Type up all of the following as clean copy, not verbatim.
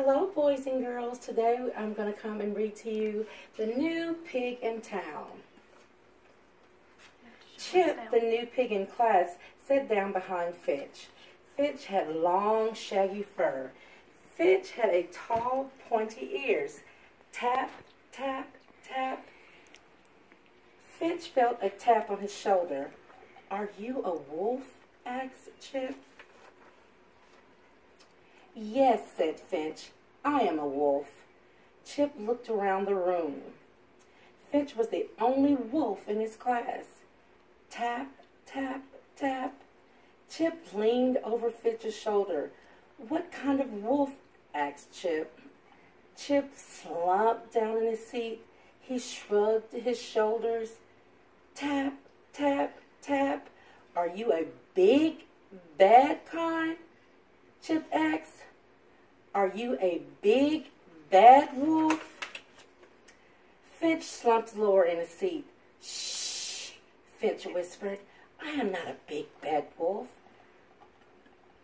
Hello, boys and girls. Today I'm going to come and read to you The New Pig in Town. Chip, the new pig in class, sat down behind Fitch. Fitch had long, shaggy fur. Fitch had a tall, pointy ears. Tap, tap, tap. Fitch felt a tap on his shoulder. "Are you a wolf?" asked Chip. "Yes," said Finch, "I am a wolf." Chip looked around the room. Finch was the only wolf in his class. Tap, tap, tap. Chip leaned over Finch's shoulder. "What kind of wolf?" asked Chip. Chip slumped down in his seat. He shrugged his shoulders. Tap, tap, tap. "Are you a big, bad kind?" Chip asked. "Are you a big, bad wolf?" Finch slumped lower in his seat. "Shh," Finch whispered. "I am not a big, bad wolf."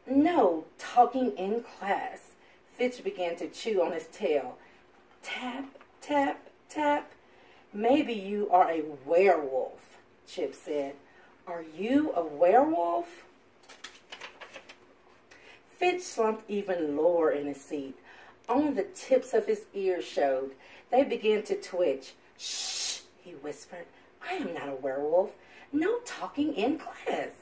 "No talking in class." Finch began to chew on his tail. Tap, tap, tap. "Maybe you are a werewolf," Chip said. "Are you a werewolf?" Finch slumped even lower in his seat. Only the tips of his ears showed. They began to twitch. "Shh," he whispered. "I am not a werewolf. No talking in class."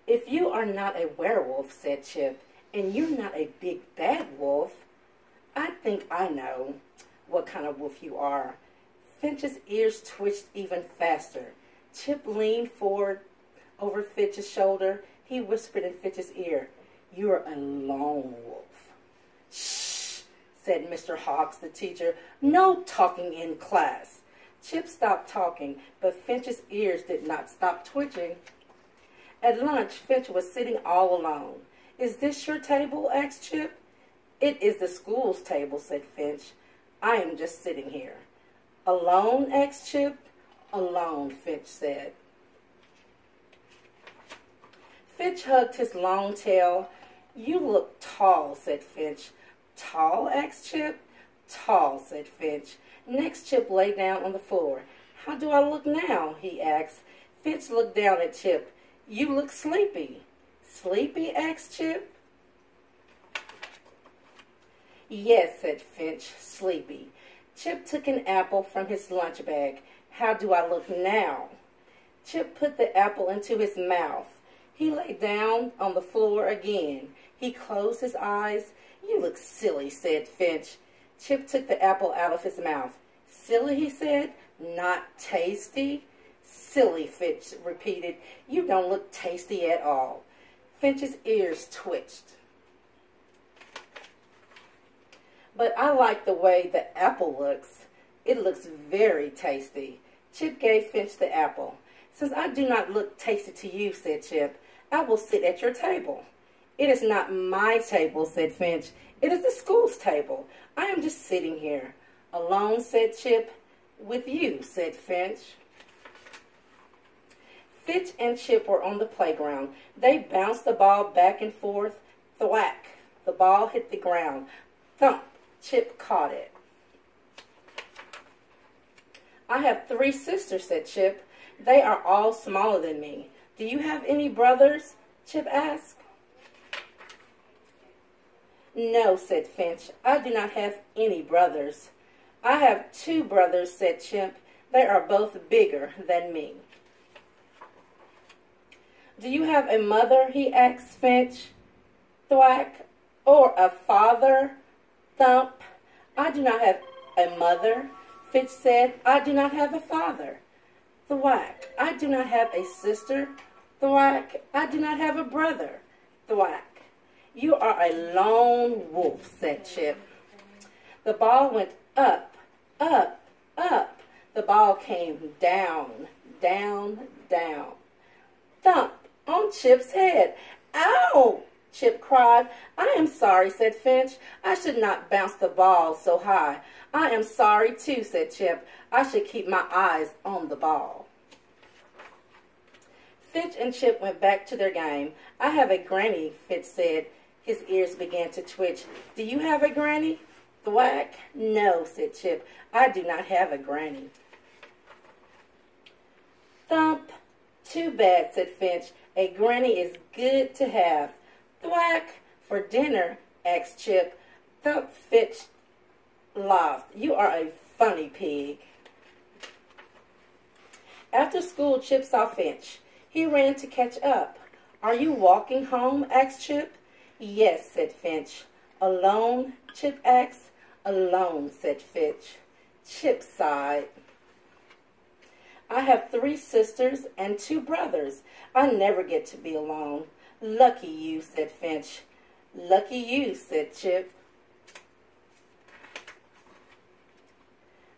"If you are not a werewolf," said Chip, "and you're not a big bad wolf, I think I know what kind of wolf you are." Finch's ears twitched even faster. Chip leaned forward over Finch's shoulder. He whispered in Finch's ear, "You're a lone wolf." "Shh," said Mr. Hawks, the teacher. "No talking in class." Chip stopped talking, but Finch's ears did not stop twitching. At lunch, Finch was sitting all alone. "Is this your table?" asked Chip. "It is the school's table," said Finch. "I am just sitting here." "Alone?" asked Chip. "Alone," Finch said. Finch hugged his long tail. "You look tall," said Finch. "Tall?" asked Chip. "Tall," said Finch. Next, Chip lay down on the floor. "How do I look now?" he asked. Finch looked down at Chip. "You look sleepy." "Sleepy?" asked Chip. "Yes," said Finch, "sleepy." Chip took an apple from his lunch bag. "How do I look now?" Chip put the apple into his mouth. He lay down on the floor again. He closed his eyes. "You look silly," said Finch. Chip took the apple out of his mouth. "Silly," he said. "Not tasty?" "Silly," Finch repeated. "You don't look tasty at all." Finch's ears twitched. "But I like the way the apple looks. It looks very tasty." Chip gave Finch the apple. "Since I do not look tasty to you," said Chip, "I will sit at your table." "It is not my table," said Finch. "It is the school's table. I am just sitting here." "Alone?" said Chip. "With you," said Finch. Finch and Chip were on the playground. They bounced the ball back and forth. Thwack! The ball hit the ground. Thump! Chip caught it. "I have 3 sisters," said Chip. "They are all smaller than me. Do you have any brothers?" Chip asked. "No," said Finch. "I do not have any brothers." "I have 2 brothers," said Chip. "They are both bigger than me." "Do you have a mother?" he asked Finch. Thwack! "Or a father?" Thump! "I do not have a mother," Finch said. "I do not have a father." Thwack! "I do not have a sister." Thwack! "I do not have a brother." Thwack! "You are a lone wolf," said Chip. The ball went up, up, up. The ball came down, down, down. Thump! On Chip's head. "Ow!" Chip cried. "I am sorry," said Finch. "I should not bounce the ball so high." "I am sorry too," said Chip. "I should keep my eyes on the ball." Finch and Chip went back to their game. "I have a granny," Finch said. His ears began to twitch. Do you have a granny? Thwack. No, said Chip. I do not have a granny. Thump. Too bad, said Finch. A granny is good to have. Thwack. For dinner, asked Chip. Thump. Finch laughed. You are a funny pig. After school, Chip saw Finch. He ran to catch up. Are you walking home? Asked Chip. Yes, said Finch. Alone? Chip asked. Alone, said Finch. Chip sighed. I have 3 sisters and 2 brothers. I never get to be alone. Lucky you, said Finch. Lucky you, said Chip.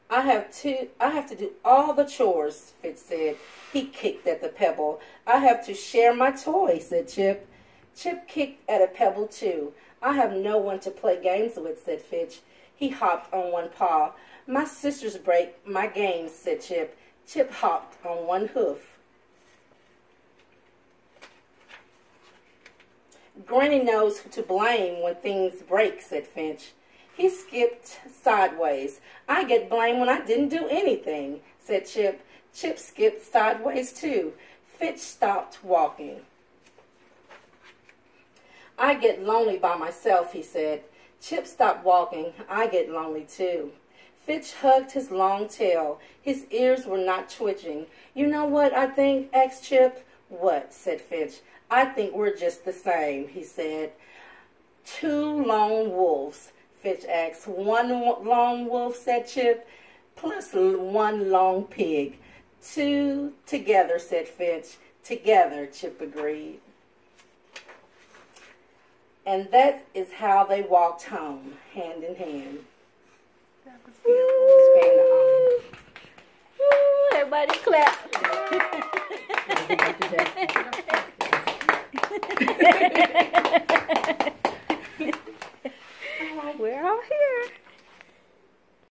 I have to do all the chores, Finch said. He kicked at the pebble. I have to share my toy, said Chip. Chip kicked at a pebble, too. I have no one to play games with, said Finch. He hopped on one paw. My sisters break my games, said Chip. Chip hopped on one hoof. Granny knows who to blame when things break, said Finch. He skipped sideways. I get blamed when I didn't do anything, said Chip. Chip skipped sideways, too. Finch stopped walking. I get lonely by myself, he said. Chip stopped walking. I get lonely, too. Finch hugged his long tail. His ears were not twitching. You know what I think? Asked Chip. What? Said Finch. I think we're just the same, he said. 2 lone wolves, Finch asked. 1 lone wolf, said Chip, plus 1 lone pig. 2 together, said Finch. Together, Chip agreed. And that is how they walked home, hand in hand. That was beautiful. Woo, everybody clap.